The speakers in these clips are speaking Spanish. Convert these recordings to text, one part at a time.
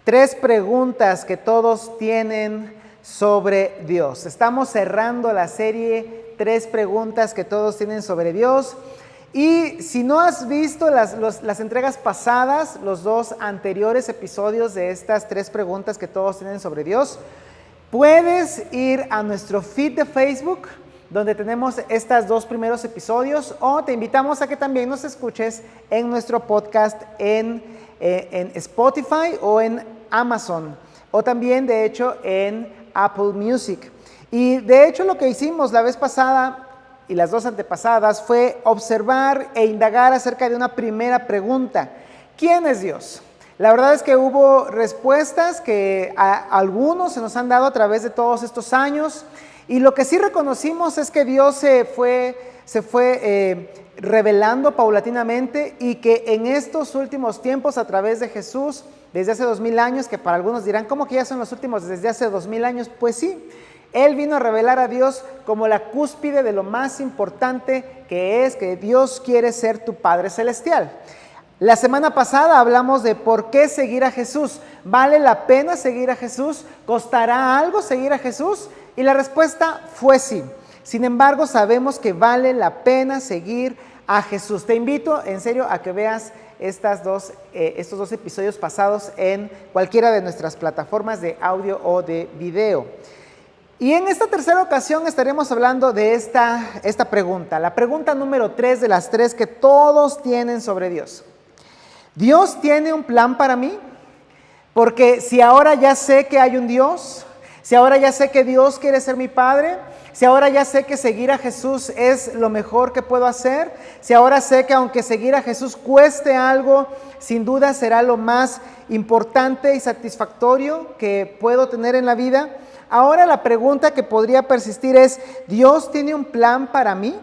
Tres preguntas que todos tienen sobre Dios. Estamos cerrando la serie Tres preguntas que todos tienen sobre Dios. Y si no has visto las entregas pasadas, los dos anteriores episodios de estas tres preguntas que todos tienen sobre Dios, puedes ir a nuestro feed de Facebook, donde tenemos estos dos primeros episodios, o te invitamos a que también nos escuches en nuestro podcast en Spotify o en Amazon, o también de hecho en Apple Music. Y de hecho lo que hicimos la vez pasada y las dos antepasadas fue observar e indagar acerca de una primera pregunta: ¿quién es Dios? La verdad es que hubo respuestas que a algunos se nos han dado a través de todos estos años, y lo que sí reconocimos es que Dios se fue revelando paulatinamente, y que en estos últimos tiempos, a través de Jesús, desde hace 2000 años, que para algunos dirán, ¿cómo que ya son los últimos desde hace 2000 años? Pues sí, Él vino a revelar a Dios como la cúspide de lo más importante, que es que Dios quiere ser tu Padre Celestial. La semana pasada hablamos de por qué seguir a Jesús. ¿Vale la pena seguir a Jesús? ¿Costará algo seguir a Jesús? Y la respuesta fue sí. Sin embargo, sabemos que vale la pena seguir a Jesús. Te invito en serio a que veas estos dos episodios pasados en cualquiera de nuestras plataformas de audio o de video. Y en esta tercera ocasión estaremos hablando de esta pregunta, la pregunta número 3 de las 3 que todos tienen sobre Dios. ¿Dios tiene un plan para mí? Porque si ahora ya sé que hay un Dios, si ahora ya sé que Dios quiere ser mi Padre, si ahora ya sé que seguir a Jesús es lo mejor que puedo hacer, si ahora sé que aunque seguir a Jesús cueste algo, sin duda será lo más importante y satisfactorio que puedo tener en la vida, ahora la pregunta que podría persistir es: ¿Dios tiene un plan para mí?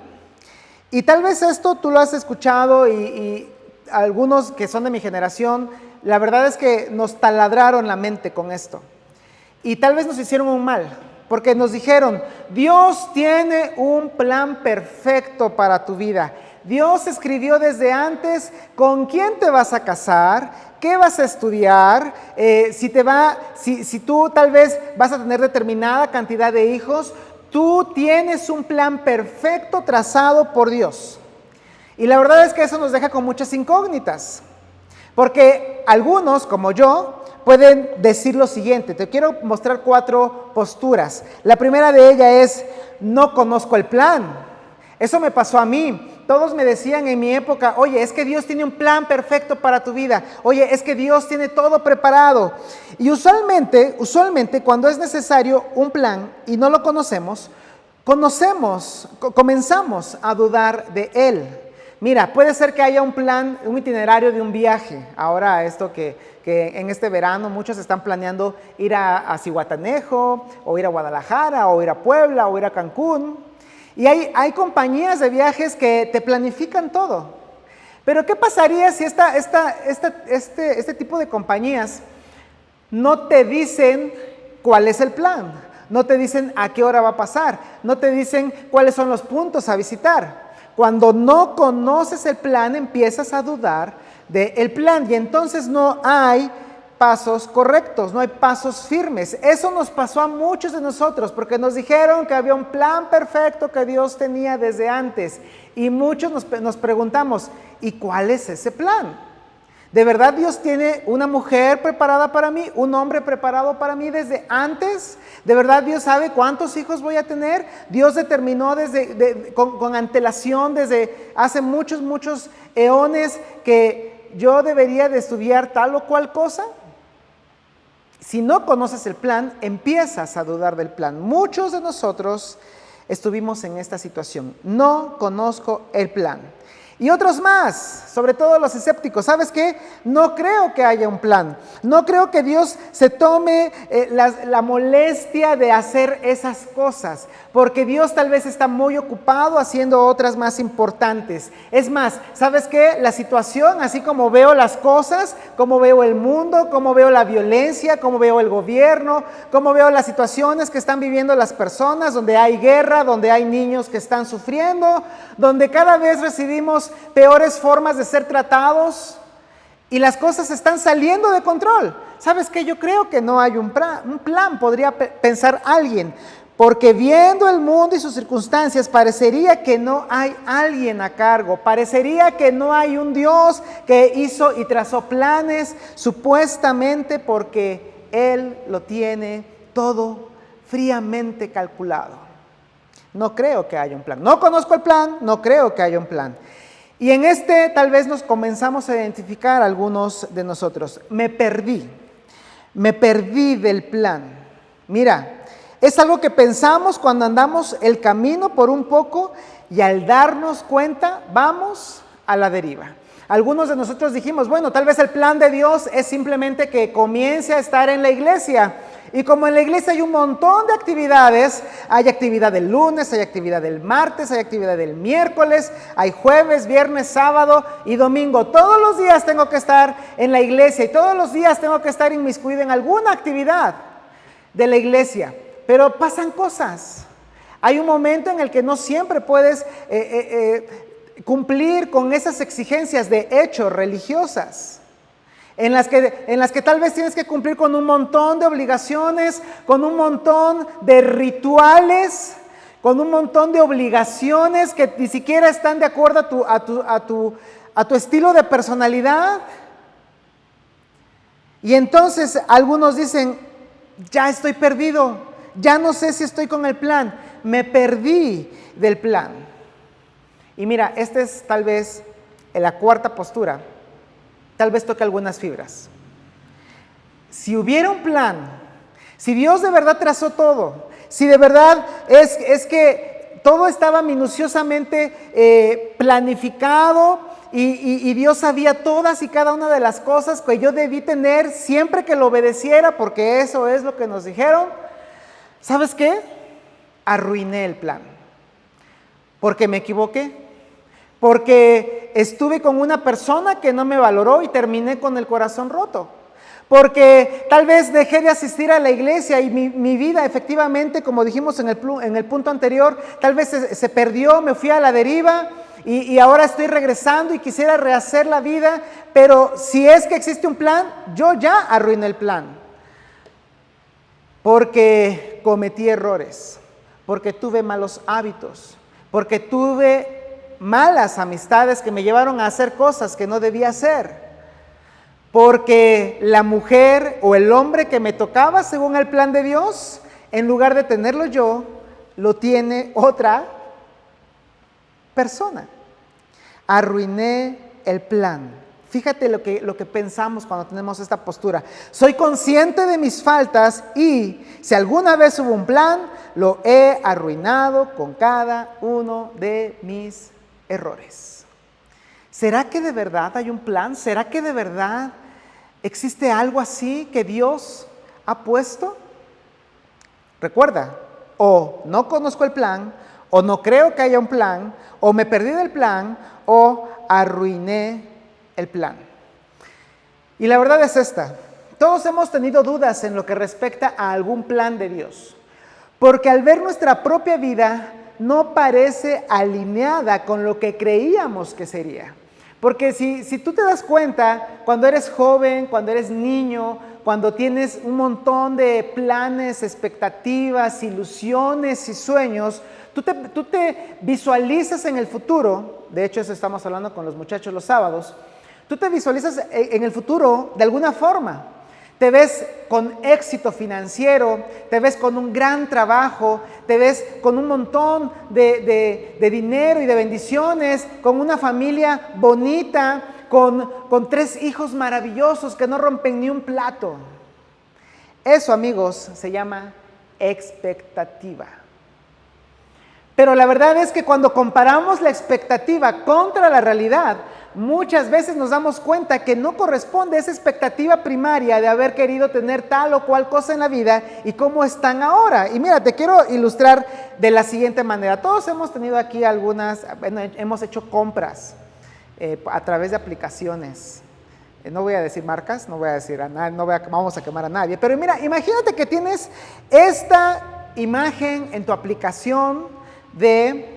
Y tal vez esto tú lo has escuchado, y algunos que son de mi generación, la verdad es que nos taladraron la mente con esto. Y tal vez nos hicieron un mal, porque nos dijeron: Dios tiene un plan perfecto para tu vida. Dios escribió desde antes con quién te vas a casar, qué vas a estudiar, si tú tal vez vas a tener determinada cantidad de hijos. Tú tienes un plan perfecto trazado por Dios. Y la verdad es que eso nos deja con muchas incógnitas, porque algunos, como yo, pueden decir lo siguiente. Te quiero mostrar 4 posturas. La primera de ellas es: no conozco el plan. Eso me pasó a mí. Todos me decían en mi época: oye, es que Dios tiene un plan perfecto para tu vida. Oye, es que Dios tiene todo preparado. Y usualmente cuando es necesario un plan y no lo conocemos, comenzamos a dudar de él. Mira, puede ser que haya un plan, un itinerario de un viaje. Ahora esto que en este verano muchos están planeando ir a Zihuatanejo, o ir a Guadalajara, o ir a Puebla, o ir a Cancún. Y hay compañías de viajes que te planifican todo. Pero ¿qué pasaría si este tipo de compañías no te dicen cuál es el plan? No te dicen a qué hora va a pasar. No te dicen cuáles son los puntos a visitar. Cuando no conoces el plan, empiezas a dudar del plan, y entonces no hay pasos correctos, no hay pasos firmes. Eso nos pasó a muchos de nosotros, porque nos dijeron que había un plan perfecto que Dios tenía desde antes, y muchos nos preguntamos: ¿y cuál es ese plan? ¿De verdad Dios tiene una mujer preparada para mí, un hombre preparado para mí desde antes? ¿De verdad Dios sabe cuántos hijos voy a tener? Dios determinó con antelación desde hace muchos eones que yo debería de estudiar tal o cual cosa. Si no conoces el plan, empiezas a dudar del plan. Muchos de nosotros estuvimos en esta situación. No conozco el plan. Y otros más, sobre todo los escépticos: ¿sabes qué? No creo que haya un plan. No creo que Dios se tome la molestia de hacer esas cosas, porque Dios tal vez está muy ocupado haciendo otras más importantes. Es más, ¿sabes qué? La situación, así como veo las cosas, como veo el mundo, como veo la violencia, como veo el gobierno, como veo las situaciones que están viviendo las personas, donde hay guerra, donde hay niños que están sufriendo, donde cada vez recibimos peores formas de ser tratados, y las cosas están saliendo de control. ¿Sabes qué? Yo creo que no hay un plan, podría pensar alguien, porque viendo el mundo y sus circunstancias, parecería que no hay alguien a cargo, parecería que no hay un Dios que hizo y trazó planes, supuestamente porque Él lo tiene todo fríamente calculado. No creo que haya un plan. No conozco el plan, no creo que haya un plan. Y en este tal vez nos comenzamos a identificar algunos de nosotros. Me perdí del plan. Mira, es algo que pensamos cuando andamos el camino por un poco y al darnos cuenta vamos a la deriva. Algunos de nosotros dijimos, bueno, tal vez el plan de Dios es simplemente que comience a estar en la iglesia. Y como en la iglesia hay un montón de actividades, hay actividad del lunes, hay actividad del martes, hay actividad del miércoles, hay jueves, viernes, sábado y domingo. Todos los días tengo que estar en la iglesia y todos los días tengo que estar inmiscuido en alguna actividad de la iglesia. Pero pasan cosas. Hay un momento en el que no siempre puedes cumplir con esas exigencias de hecho religiosas. En las que tal vez tienes que cumplir con un montón de obligaciones, con un montón de rituales, con un montón de obligaciones que ni siquiera están de acuerdo a tu estilo de personalidad. Y entonces algunos dicen, ya estoy perdido, ya no sé si estoy con el plan, me perdí del plan. Y mira, esta es tal vez la cuarta postura. Tal vez toque algunas fibras. Si hubiera un plan, si Dios de verdad trazó todo, si de verdad es que todo estaba minuciosamente planificado y Dios sabía todas y cada una de las cosas que yo debí tener siempre que lo obedeciera, porque eso es lo que nos dijeron, ¿sabes qué? Arruiné el plan, porque me equivoqué. Porque estuve con una persona que no me valoró y terminé con el corazón roto. Porque tal vez dejé de asistir a la iglesia y mi vida efectivamente, como dijimos en el punto anterior, tal vez se perdió, me fui a la deriva y ahora estoy regresando y quisiera rehacer la vida. Pero si es que existe un plan, yo ya arruiné el plan. Porque cometí errores, porque tuve malos hábitos, porque tuve malas amistades que me llevaron a hacer cosas que no debía hacer, porque la mujer o el hombre que me tocaba según el plan de Dios, en lugar de tenerlo yo, lo tiene otra persona. Arruiné el plan. Fíjate lo que pensamos cuando tenemos esta postura. Soy consciente de mis faltas y si alguna vez hubo un plan, lo he arruinado con cada uno de mis errores. ¿Será que de verdad hay un plan? ¿Será que de verdad existe algo así que Dios ha puesto? Recuerda, o no conozco el plan, o no creo que haya un plan, o me perdí del plan, o arruiné el plan. Y la verdad es esta: todos hemos tenido dudas en lo que respecta a algún plan de Dios, porque al ver nuestra propia vida no parece alineada con lo que creíamos que sería. Porque si tú te das cuenta, cuando eres joven, cuando eres niño, cuando tienes un montón de planes, expectativas, ilusiones y sueños, tú te visualizas en el futuro. De hecho, eso estamos hablando con los muchachos los sábados. Tú te visualizas en el futuro de alguna forma. Te ves con éxito financiero, te ves con un gran trabajo, te ves con un montón de dinero y de bendiciones, con una familia bonita, con 3 hijos maravillosos que no rompen ni un plato. Eso, amigos, se llama expectativa. Pero la verdad es que cuando comparamos la expectativa contra la realidad, muchas veces nos damos cuenta que no corresponde a esa expectativa primaria de haber querido tener tal o cual cosa en la vida y cómo están ahora. Y mira, te quiero ilustrar de la siguiente manera. Todos hemos tenido aquí hemos hecho compras a través de aplicaciones. No voy a decir marcas, no voy a decir a nadie, vamos a quemar a nadie. Pero mira, imagínate que tienes esta imagen en tu aplicación de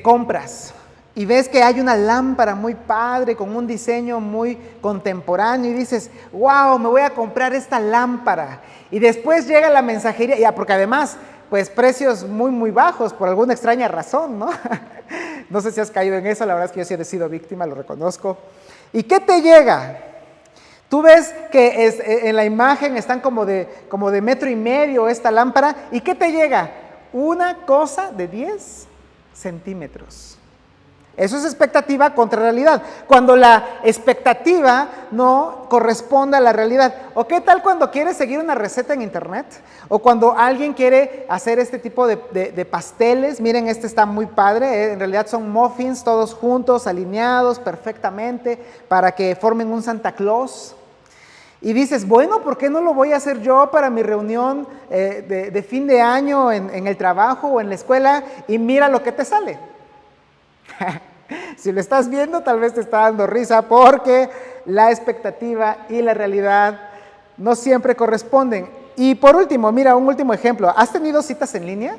compras. y ves que hay una lámpara muy padre con un diseño muy contemporáneo y dices, wow, me voy a comprar esta lámpara. Y después llega la mensajería, ya, porque además, pues precios muy, muy bajos por alguna extraña razón, ¿no? No sé si has caído en eso, la verdad es que yo sí he sido víctima, lo reconozco. ¿Y qué te llega? Tú ves que en la imagen están como de 1,5 metros esta lámpara, ¿y qué te llega? Una cosa de 10 centímetros. Eso es expectativa contra realidad. Cuando la expectativa no corresponde a la realidad. ¿O qué tal cuando quieres seguir una receta en internet? O cuando alguien quiere hacer este tipo de pasteles. Miren, este está muy padre. En realidad son muffins todos juntos, alineados perfectamente para que formen un Santa Claus. Y dices, bueno, ¿por qué no lo voy a hacer yo para mi reunión de fin de año en el trabajo o en la escuela? Y mira lo que te sale. Si lo estás viendo, tal vez te está dando risa porque la expectativa y la realidad no siempre corresponden. Y por último, mira, un último ejemplo. ¿Has tenido citas en línea?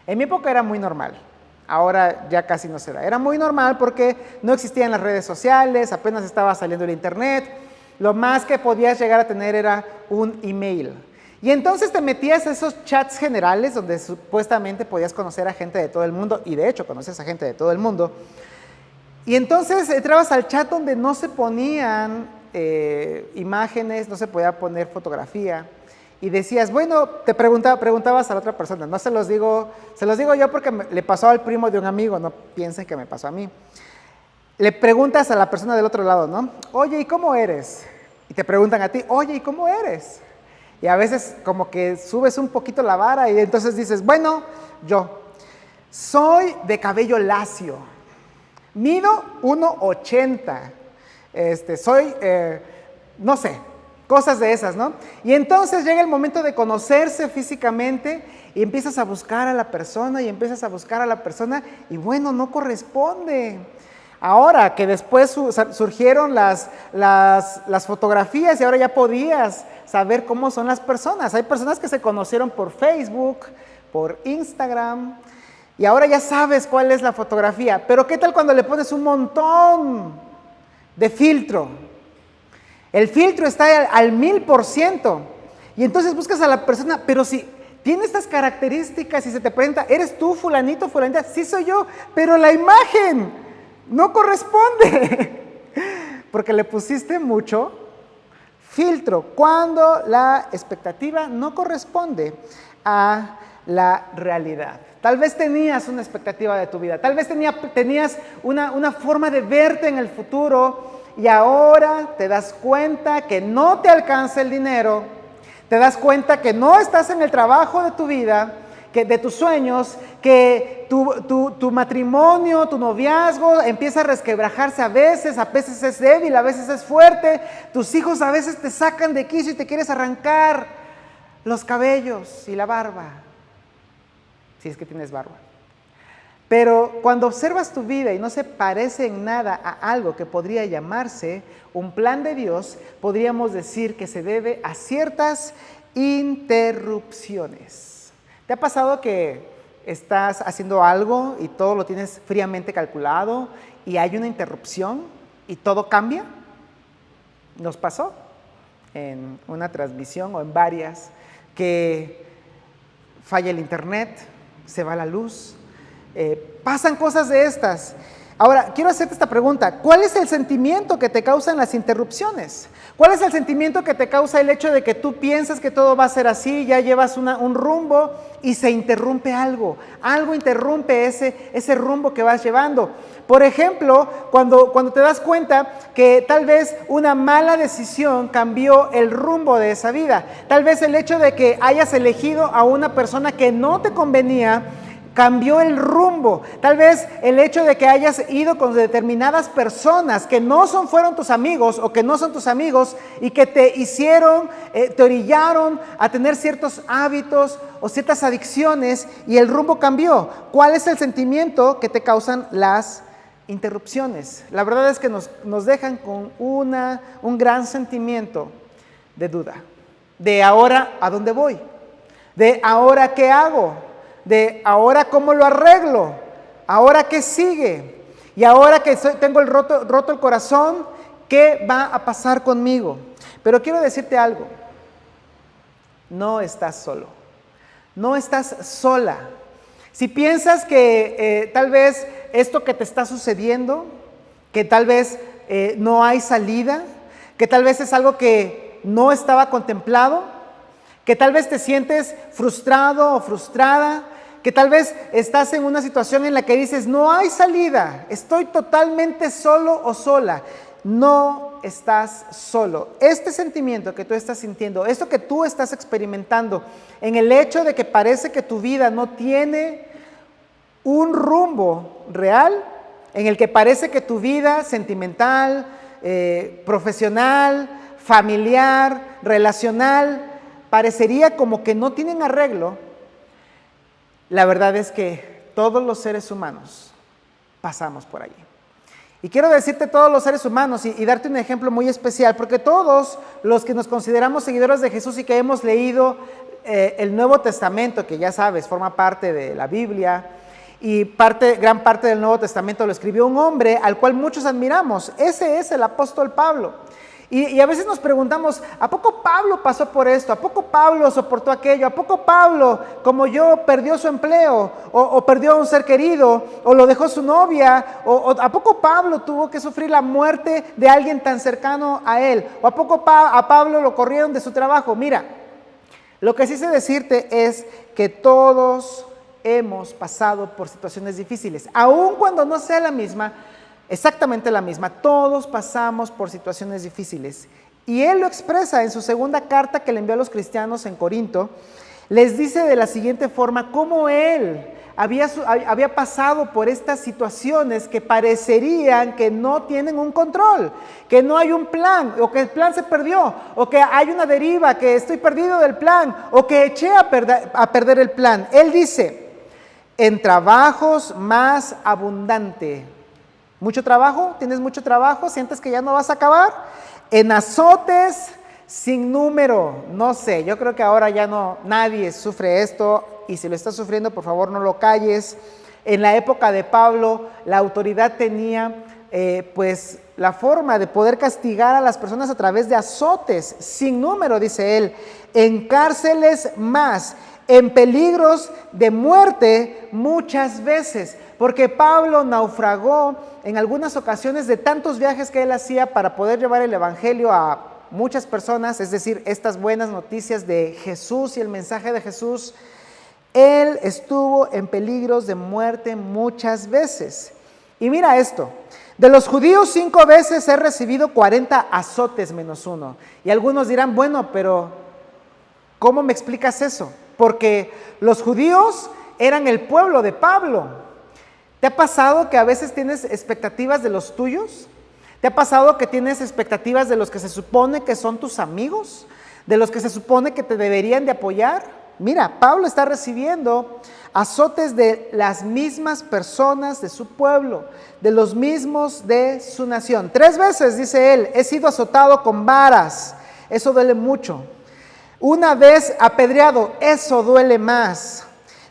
En mi época era muy normal. Ahora ya casi no se da. Era muy normal porque no existían las redes sociales, apenas estaba saliendo el internet. Lo más que podías llegar a tener era un email. Y entonces te metías a esos chats generales donde supuestamente podías conocer a gente de todo el mundo, y de hecho conoces a gente de todo el mundo. Y entonces entrabas al chat donde no se ponían imágenes, no se podía poner fotografía. Y decías, bueno, te preguntabas a la otra persona, no se los digo yo porque le pasó al primo de un amigo, no piensen que me pasó a mí. Le preguntas a la persona del otro lado, ¿no? Oye, ¿y cómo eres? Y te preguntan a ti, oye, ¿y cómo eres? Y a veces como que subes un poquito la vara y entonces dices, bueno, yo soy de cabello lacio, mido 1,80, soy, no sé, cosas de esas, ¿no? Y entonces llega el momento de conocerse físicamente y empiezas a buscar a la persona y bueno, no corresponde. Ahora que después surgieron las fotografías y ahora ya podías saber cómo son las personas. Hay personas que se conocieron por Facebook, por Instagram, y ahora ya sabes cuál es la fotografía. Pero ¿qué tal cuando le pones un montón de filtro? El filtro está al 1000%. Y entonces buscas a la persona, pero si tiene estas características y se te presenta, ¿eres tú, fulanito, fulanita? Sí soy yo, pero la imagen no corresponde. Porque le pusiste mucho filtro, cuando la expectativa no corresponde a la realidad. Tal vez tenías una expectativa de tu vida, tal vez tenías una forma de verte en el futuro y ahora te das cuenta que no te alcanza el dinero, te das cuenta que no estás en el trabajo de tu vida, que de tus sueños, que tu matrimonio, tu noviazgo empieza a resquebrajarse a veces es débil, a veces es fuerte, tus hijos a veces te sacan de quicio y te quieres arrancar los cabellos y la barba, si es que tienes barba. Pero cuando observas tu vida y no se parece en nada a algo que podría llamarse un plan de Dios, podríamos decir que se debe a ciertas interrupciones. ¿Te ha pasado que estás haciendo algo y todo lo tienes fríamente calculado y hay una interrupción y todo cambia? Nos pasó en una transmisión o en varias que falla el internet, se va la luz, pasan cosas de estas. Ahora, quiero hacerte esta pregunta. ¿Cuál es el sentimiento que te causan las interrupciones? ¿Cuál es el sentimiento que te causa el hecho de que tú piensas que todo va a ser así, ya llevas un rumbo y se interrumpe algo? Algo interrumpe ese rumbo que vas llevando. Por ejemplo, cuando te das cuenta que tal vez una mala decisión cambió el rumbo de esa vida. Tal vez el hecho de que hayas elegido a una persona que no te convenía cambió el rumbo. Tal vez el hecho de que hayas ido con determinadas personas que no fueron tus amigos o que no son tus amigos y que te te orillaron a tener ciertos hábitos o ciertas adicciones y el rumbo cambió. ¿Cuál es el sentimiento que te causan las interrupciones? La verdad es que nos dejan con un gran sentimiento de duda. De ahora, ¿a dónde voy? De ahora, ¿qué hago? De ahora, ¿cómo lo arreglo? Ahora, ¿qué sigue? Y ahora que tengo roto el corazón, ¿qué va a pasar conmigo? Pero quiero decirte algo. No estás solo. No estás sola. Si piensas que tal vez esto que te está sucediendo, que tal vez no hay salida, que tal vez es algo que no estaba contemplado, que tal vez te sientes frustrado o frustrada, que tal vez estás en una situación en la que dices, no hay salida, estoy totalmente solo o sola. No estás solo. Este sentimiento que tú estás sintiendo, esto que tú estás experimentando, en el hecho de que parece que tu vida no tiene un rumbo real, en el que parece que tu vida sentimental, profesional, familiar, relacional, parecería como que no tienen arreglo, la verdad es que todos los seres humanos pasamos por allí. Y quiero decirte todos los seres humanos y darte un ejemplo muy especial, porque todos los que nos consideramos seguidores de Jesús y que hemos leído el Nuevo Testamento, que ya sabes, forma parte de la Biblia, y gran parte del Nuevo Testamento lo escribió un hombre al cual muchos admiramos. Ese es el apóstol Pablo. Y a veces nos preguntamos, ¿a poco Pablo pasó por esto? ¿A poco Pablo soportó aquello? ¿A poco Pablo, como yo, perdió su empleo? ¿O perdió a un ser querido? ¿O lo dejó su novia? ¿O a poco Pablo tuvo que sufrir la muerte de alguien tan cercano a él? ¿O a poco a Pablo lo corrieron de su trabajo? Mira, lo que sí sé decirte es que todos hemos pasado por situaciones difíciles, aun cuando no sea la misma, exactamente la misma. Todos pasamos por situaciones difíciles. Y él lo expresa en su segunda carta que le envió a los cristianos en Corinto. Les dice de la siguiente forma cómo él había pasado por estas situaciones que parecerían que no tienen un control, que no hay un plan, o que el plan se perdió, o que hay una deriva, que estoy perdido del plan, o que eché a perder el plan. Él dice, en trabajos más abundante. ¿Mucho trabajo? ¿Tienes mucho trabajo? ¿Sientes que ya no vas a acabar? En azotes sin número. No sé, yo creo que ahora ya nadie sufre esto, y si lo estás sufriendo, por favor no lo calles. En la época de Pablo, la autoridad tenía pues la forma de poder castigar a las personas a través de azotes sin número, dice él, en cárceles más, en peligros de muerte muchas veces, porque Pablo naufragó en algunas ocasiones de tantos viajes que él hacía para poder llevar el evangelio a muchas personas, es decir, estas buenas noticias de Jesús y el mensaje de Jesús. Él estuvo en peligros de muerte muchas veces. Y mira esto, de los judíos 5 veces he recibido 40 azotes menos uno. Y algunos dirán, bueno, pero ¿cómo me explicas eso? Porque los judíos eran el pueblo de Pablo. ¿Te ha pasado que a veces tienes expectativas de los tuyos? ¿Te ha pasado que tienes expectativas de los que se supone que son tus amigos? ¿De los que se supone que te deberían de apoyar? Mira, Pablo está recibiendo azotes de las mismas personas de su pueblo, de los mismos de su nación. 3 veces, dice él, he sido azotado con varas. Eso duele mucho. 1 vez apedreado, eso duele más.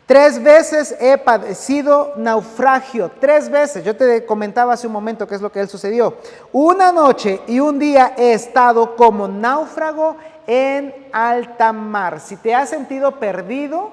3 veces he padecido naufragio, 3 veces, yo te comentaba hace un momento qué es lo que él sucedió. 1 noche y 1 día he estado como náufrago en alta mar. Si te has sentido perdido,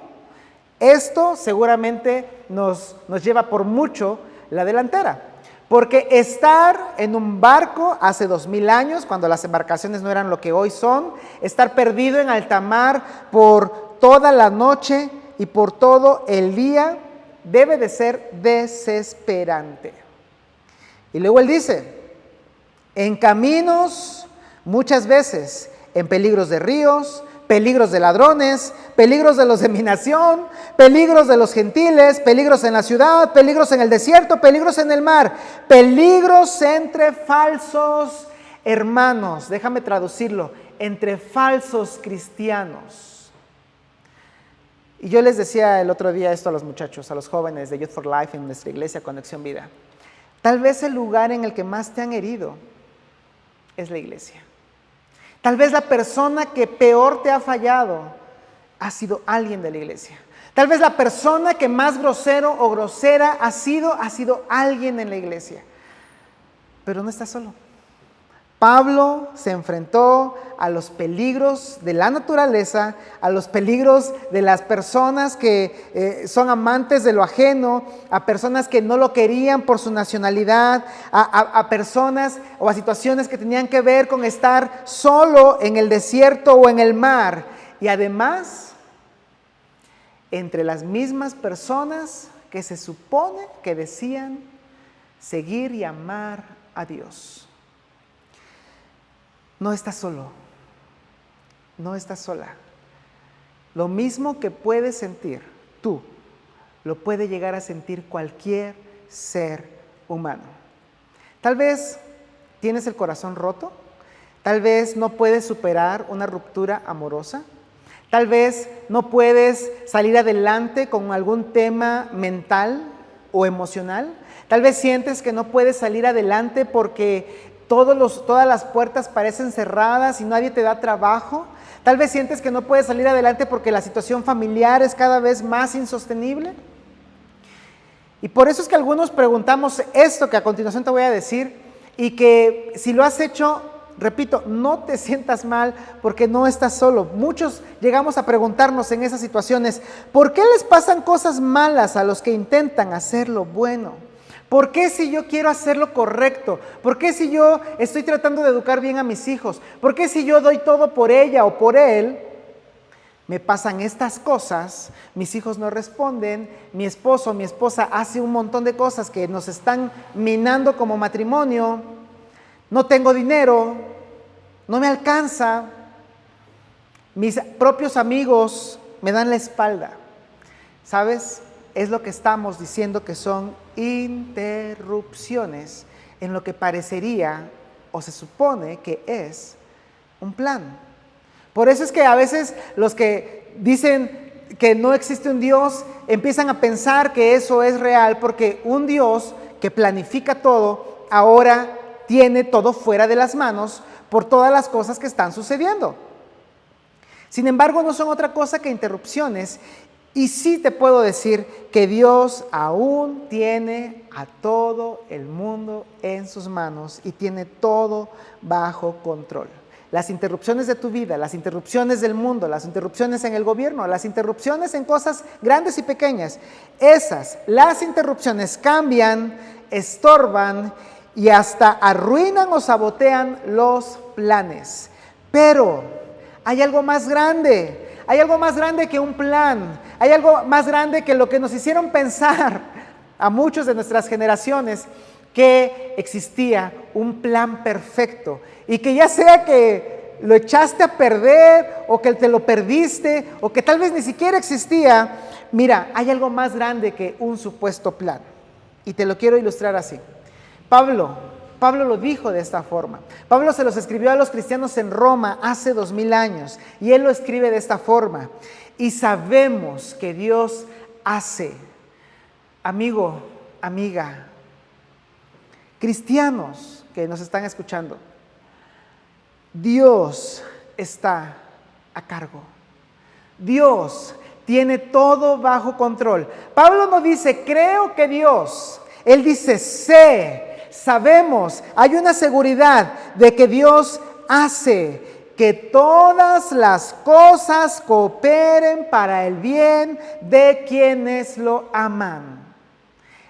esto seguramente nos lleva por mucho la delantera. Porque estar en un barco hace 2000 años, cuando las embarcaciones no eran lo que hoy son, estar perdido en alta mar por toda la noche y por todo el día, debe de ser desesperante. Y luego él dice, en caminos muchas veces, en peligros de ríos, peligros de ladrones, peligros de los de mi nación, peligros de los gentiles, peligros en la ciudad, peligros en el desierto, peligros en el mar, peligros entre falsos hermanos, déjame traducirlo, entre falsos cristianos. Y yo les decía el otro día esto a los muchachos, a los jóvenes de Youth for Life en nuestra iglesia Conexión Vida. Tal vez el lugar en el que más te han herido es la iglesia. Tal vez la persona que peor te ha fallado ha sido alguien de la iglesia. Tal vez la persona que más grosero o grosera ha sido alguien en la iglesia. Pero no está solo. Pablo se enfrentó a los peligros de la naturaleza, a los peligros de las personas que son amantes de lo ajeno, a personas que no lo querían por su nacionalidad, a personas o a situaciones que tenían que ver con estar solo en el desierto o en el mar. Y además, entre las mismas personas que se supone que decían seguir y amar a Dios. No estás solo, no estás sola. Lo mismo que puedes sentir tú, lo puede llegar a sentir cualquier ser humano. Tal vez tienes el corazón roto, tal vez no puedes superar una ruptura amorosa, tal vez no puedes salir adelante con algún tema mental o emocional, tal vez sientes que no puedes salir adelante porque todas las puertas parecen cerradas y nadie te da trabajo. Tal vez sientes que no puedes salir adelante porque la situación familiar es cada vez más insostenible. Y por eso es que algunos preguntamos esto que a continuación te voy a decir, y que si lo has hecho, repito, no te sientas mal porque no estás solo. Muchos llegamos a preguntarnos en esas situaciones, ¿por qué les pasan cosas malas a los que intentan hacer lo bueno? ¿Por qué si yo quiero hacer lo correcto? ¿Por qué si yo estoy tratando de educar bien a mis hijos? ¿Por qué si yo doy todo por ella o por él, me pasan estas cosas? Mis hijos no responden, mi esposo o mi esposa hace un montón de cosas que nos están minando como matrimonio, no tengo dinero, no me alcanza, mis propios amigos me dan la espalda. ¿Sabes? Es lo que estamos diciendo que son interrupciones en lo que parecería o se supone que es un plan. Por eso es que a veces los que dicen que no existe un Dios empiezan a pensar que eso es real, porque un Dios que planifica todo ahora tiene todo fuera de las manos por todas las cosas que están sucediendo. Sin embargo, no son otra cosa que interrupciones. Y sí te puedo decir que Dios aún tiene a todo el mundo en sus manos y tiene todo bajo control. Las interrupciones de tu vida, las interrupciones del mundo, las interrupciones en el gobierno, las interrupciones en cosas grandes y pequeñas, las interrupciones cambian, estorban y hasta arruinan o sabotean los planes. Pero hay algo más grande. Hay algo más grande que un plan, hay algo más grande que lo que nos hicieron pensar a muchos de nuestras generaciones, que existía un plan perfecto y que ya sea que lo echaste a perder o que te lo perdiste o que tal vez ni siquiera existía, mira, hay algo más grande que un supuesto plan. Y te lo quiero ilustrar así. Pablo lo dijo de esta forma. Pablo se los escribió a los cristianos en Roma hace 2000 años y él lo escribe de esta forma. Y sabemos que Dios hace, amigo, amiga, cristianos que nos están escuchando, Dios está a cargo. Dios tiene todo bajo control. Pablo no dice, creo que Dios, él dice, sé. Sabemos, hay una seguridad de que Dios hace que todas las cosas cooperen para el bien de quienes lo aman.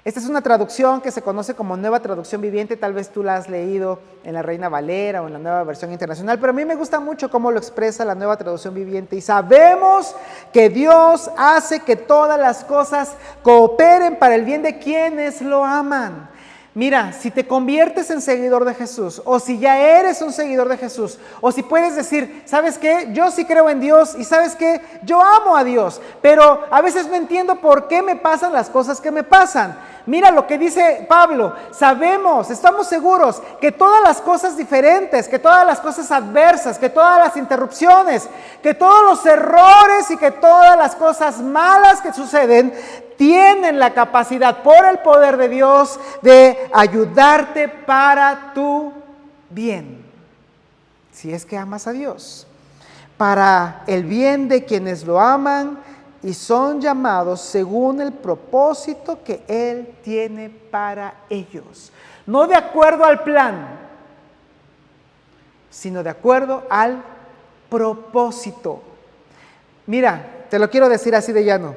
Esta es una traducción que se conoce como Nueva Traducción Viviente, tal vez tú la has leído en la Reina Valera o en la Nueva Versión Internacional, pero a mí me gusta mucho cómo lo expresa la Nueva Traducción Viviente. Y sabemos que Dios hace que todas las cosas cooperen para el bien de quienes lo aman. Mira, si te conviertes en seguidor de Jesús, o si ya eres un seguidor de Jesús, o si puedes decir, ¿sabes qué? Yo sí creo en Dios y ¿sabes qué? Yo amo a Dios, pero a veces no entiendo por qué me pasan las cosas que me pasan. Mira lo que dice Pablo, sabemos, estamos seguros que todas las cosas diferentes, que todas las cosas adversas, que todas las interrupciones, que todos los errores y que todas las cosas malas que suceden tienen la capacidad por el poder de Dios de ayudarte para tu bien. Si es que amas a Dios, para el bien de quienes lo aman, y son llamados según el propósito que Él tiene para ellos. No de acuerdo al plan, sino de acuerdo al propósito. Mira, te lo quiero decir así de llano.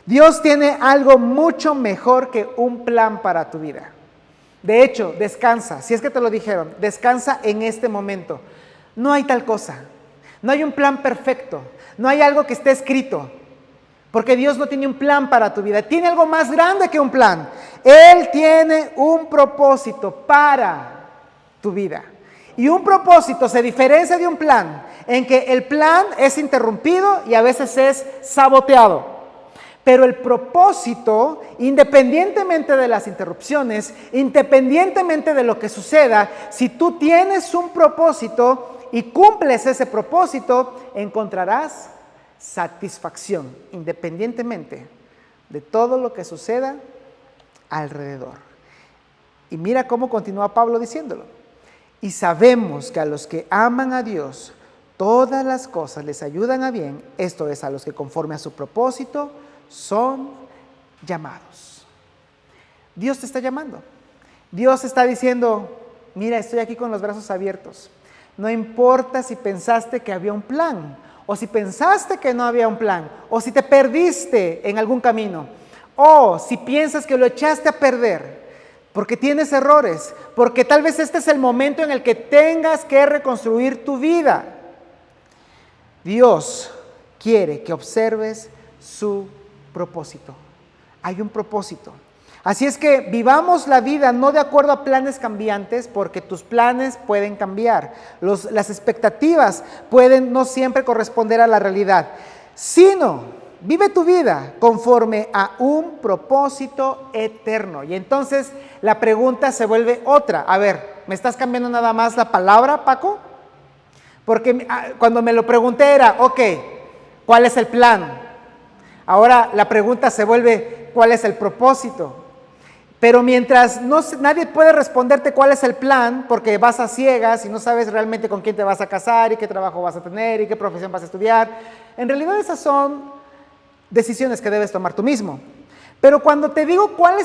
Dios tiene algo mucho mejor que un plan para tu vida. De hecho, descansa, si es que te lo dijeron, descansa en este momento. No hay tal cosa, no hay un plan perfecto, no hay algo que esté escrito, porque Dios no tiene un plan para tu vida, tiene algo más grande que un plan. Él tiene un propósito para tu vida. Y un propósito se diferencia de un plan en que el plan es interrumpido y a veces es saboteado. Pero el propósito, independientemente de las interrupciones, independientemente de lo que suceda, si tú tienes un propósito y cumples ese propósito, encontrarás satisfacción, independientemente de todo lo que suceda alrededor. Y mira cómo continúa Pablo diciéndolo. Y sabemos que a los que aman a Dios, todas las cosas les ayudan a bien, esto es, a los que conforme a su propósito son llamados. Dios te está llamando. Dios está diciendo, mira, estoy aquí con los brazos abiertos. No importa si pensaste que había un plan, o si pensaste que no había un plan, o si te perdiste en algún camino, o si piensas que lo echaste a perder, porque tienes errores, porque tal vez este es el momento en el que tengas que reconstruir tu vida. Dios quiere que observes su propósito. Hay un propósito. Así es que vivamos la vida no de acuerdo a planes cambiantes, porque tus planes pueden cambiar. Las expectativas pueden no siempre corresponder a la realidad, sino vive tu vida conforme a un propósito eterno. Y entonces la pregunta se vuelve otra. A ver, ¿me estás cambiando nada más la palabra, Paco? Porque cuando me lo pregunté era, ok, ¿cuál es el plan? Ahora la pregunta se vuelve, ¿cuál es el propósito? Pero mientras nadie puede responderte cuál es el plan, porque vas a ciegas y no sabes realmente con quién te vas a casar y qué trabajo vas a tener y qué profesión vas a estudiar, en realidad esas son decisiones que debes tomar tú mismo. Pero cuando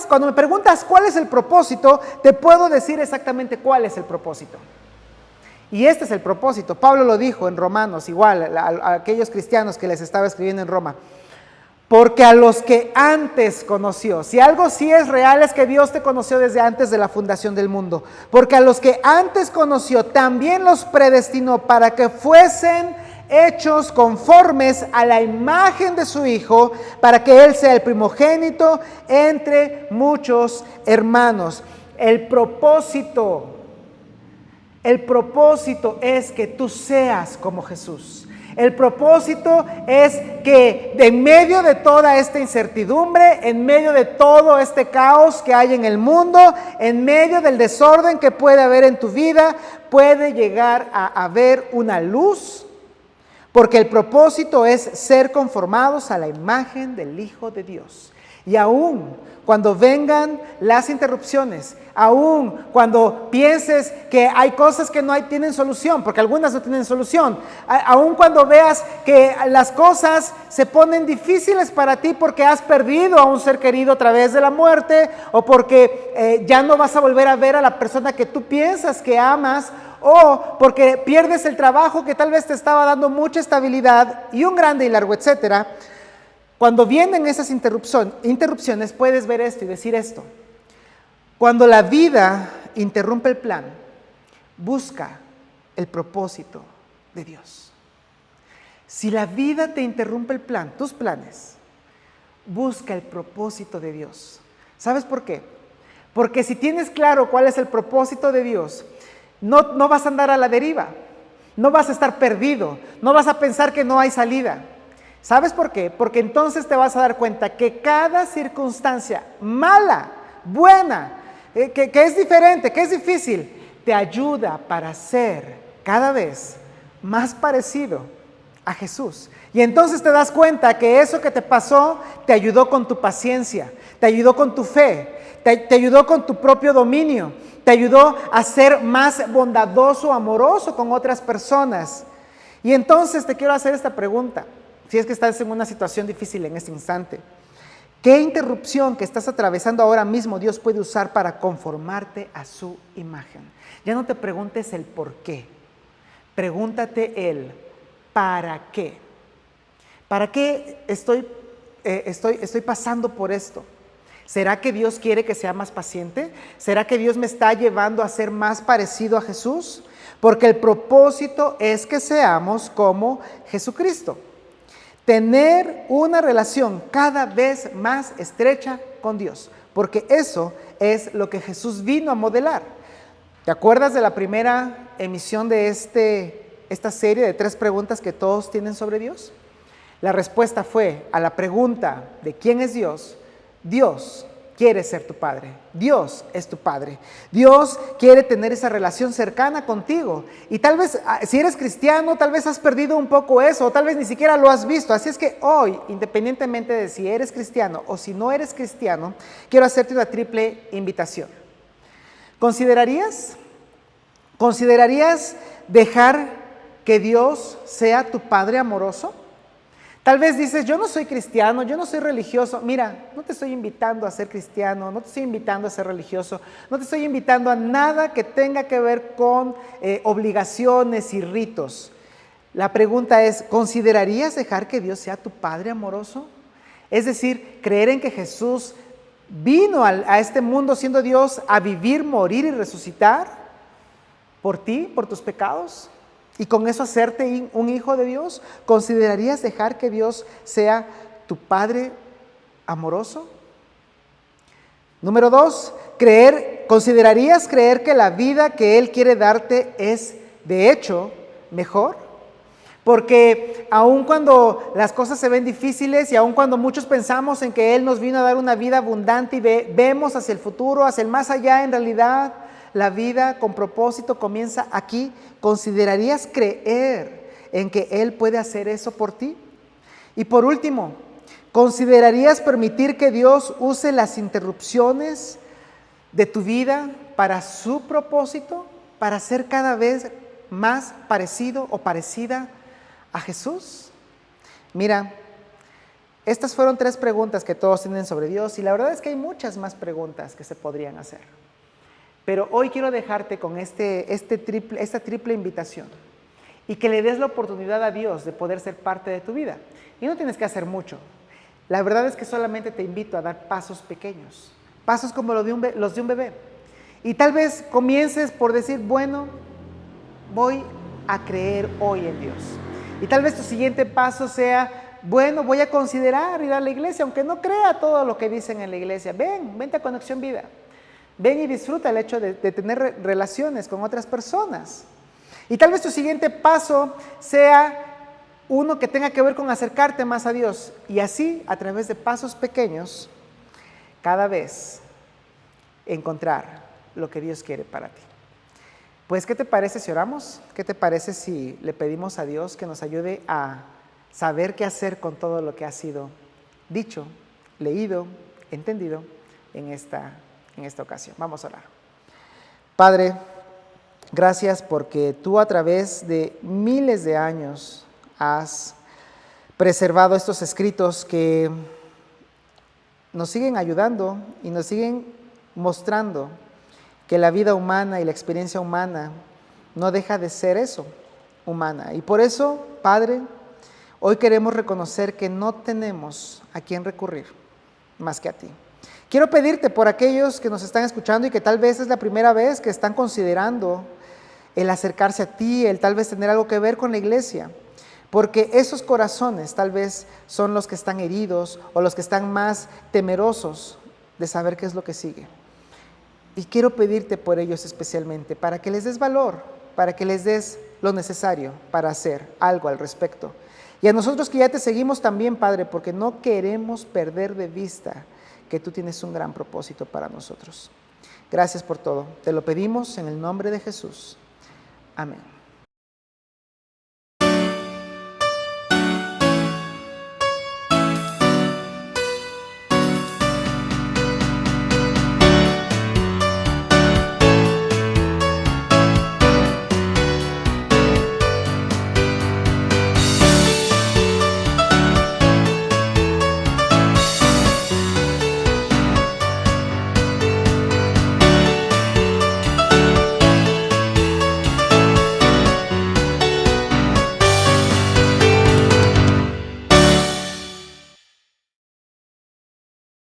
cuando me preguntas cuál es el propósito, te puedo decir exactamente cuál es el propósito. Y este es el propósito. Pablo lo dijo en Romanos, igual a aquellos cristianos que les estaba escribiendo en Roma. Porque a los que antes conoció, si algo sí es real es que Dios te conoció desde antes de la fundación del mundo. Porque a los que antes conoció también los predestinó para que fuesen hechos conformes a la imagen de su Hijo, para que Él sea el primogénito entre muchos hermanos. El propósito es que tú seas como Jesús. El propósito es que en medio de toda esta incertidumbre, en medio de todo este caos que hay en el mundo, en medio del desorden que puede haber en tu vida, puede llegar a haber una luz, porque el propósito es ser conformados a la imagen del Hijo de Dios. Y aún cuando vengan las interrupciones, aún cuando pienses que hay cosas que no tienen solución, porque algunas no tienen solución, aún cuando veas que las cosas se ponen difíciles para ti porque has perdido a un ser querido a través de la muerte, o porque ya no vas a volver a ver a la persona que tú piensas que amas, o porque pierdes el trabajo que tal vez te estaba dando mucha estabilidad y un grande y largo etcétera. Cuando vienen esas interrupciones, puedes ver esto y decir esto. Cuando la vida interrumpe el plan, busca el propósito de Dios. Si la vida te interrumpe el plan, tus planes, busca el propósito de Dios. ¿Sabes por qué? Porque si tienes claro cuál es el propósito de Dios, no vas a andar a la deriva, no vas a estar perdido, no vas a pensar que no hay salida. ¿Sabes por qué? Porque entonces te vas a dar cuenta que cada circunstancia mala, buena, que es diferente, que es difícil, te ayuda para ser cada vez más parecido a Jesús. Y entonces te das cuenta que eso que te pasó te ayudó con tu paciencia, te ayudó con tu fe, te ayudó con tu propio dominio, te ayudó a ser más bondadoso, amoroso con otras personas. Y entonces te quiero hacer esta pregunta. si es que estás en una situación difícil en este instante, ¿qué interrupción que estás atravesando ahora mismo Dios puede usar para conformarte a su imagen? Ya no te preguntes el por qué, pregúntate el para qué. ¿Para qué estoy pasando por esto? ¿Será que Dios quiere que sea más paciente? ¿Será que Dios me está llevando a ser más parecido a Jesús? Porque el propósito es que seamos como Jesucristo. Tener una relación cada vez más estrecha con Dios, porque eso es lo que Jesús vino a modelar. ¿Te acuerdas de la primera emisión de esta serie de 3 preguntas que todos tienen sobre Dios? La respuesta fue a la pregunta de ¿quién es Dios? Dios quiere ser tu Padre. Dios es tu Padre. Dios quiere tener esa relación cercana contigo. Y tal vez, si eres cristiano, tal vez has perdido un poco eso, o tal vez ni siquiera lo has visto. Así es que hoy, independientemente de si eres cristiano o si no eres cristiano, quiero hacerte una triple invitación. ¿Considerarías dejar que Dios sea tu Padre amoroso? Tal vez dices, yo no soy cristiano, yo no soy religioso. Mira, no te estoy invitando a ser cristiano, no te estoy invitando a ser religioso, no te estoy invitando a nada que tenga que ver con obligaciones y ritos. La pregunta es, ¿considerarías dejar que Dios sea tu Padre amoroso? Es decir, creer en que Jesús vino a este mundo siendo Dios a vivir, morir y resucitar por ti, por tus pecados. Y con eso hacerte un hijo de Dios. ¿Considerarías dejar que Dios sea tu Padre amoroso? Número 2, ¿considerarías creer que la vida que Él quiere darte es de hecho mejor? Porque aun cuando las cosas se ven difíciles y aun cuando muchos pensamos en que Él nos vino a dar una vida abundante y vemos hacia el futuro, hacia el más allá, en realidad la vida con propósito comienza aquí. ¿Considerarías creer en que Él puede hacer eso por ti? Y por último, ¿considerarías permitir que Dios use las interrupciones de tu vida para su propósito, para ser cada vez más parecido o parecida a Jesús? Mira, estas fueron 3 preguntas que todos tienen sobre Dios y la verdad es que hay muchas más preguntas que se podrían hacer. Pero hoy quiero dejarte con esta triple invitación y que le des la oportunidad a Dios de poder ser parte de tu vida. Y no tienes que hacer mucho. La verdad es que solamente te invito a dar pasos pequeños, pasos como los de un bebé. Y tal vez comiences por decir, bueno, voy a creer hoy en Dios. Y tal vez tu siguiente paso sea, bueno, voy a considerar ir a la iglesia, aunque no crea todo lo que dicen en la iglesia. Vente a Conexión Vida. Ven y disfruta el hecho de tener relaciones con otras personas. Y tal vez tu siguiente paso sea uno que tenga que ver con acercarte más a Dios. Y así, a través de pasos pequeños, cada vez encontrar lo que Dios quiere para ti. Pues, ¿qué te parece si oramos? ¿Qué te parece si le pedimos a Dios que nos ayude a saber qué hacer con todo lo que ha sido dicho, leído, entendido en esta ocasión? Vamos a orar. Padre, gracias porque tú a través de miles de años has preservado estos escritos que nos siguen ayudando y nos siguen mostrando que la vida humana y la experiencia humana no deja de ser eso, humana. Y por eso, Padre, hoy queremos reconocer que no tenemos a quién recurrir más que a ti. Quiero pedirte por aquellos que nos están escuchando y que tal vez es la primera vez que están considerando el acercarse a ti, el tal vez tener algo que ver con la iglesia, porque esos corazones tal vez son los que están heridos o los que están más temerosos de saber qué es lo que sigue. Y quiero pedirte por ellos especialmente, para que les des valor, para que les des lo necesario para hacer algo al respecto. Y a nosotros que ya te seguimos también, Padre, porque no queremos perder de vista que tú tienes un gran propósito para nosotros. Gracias por todo. Te lo pedimos en el nombre de Jesús. Amén.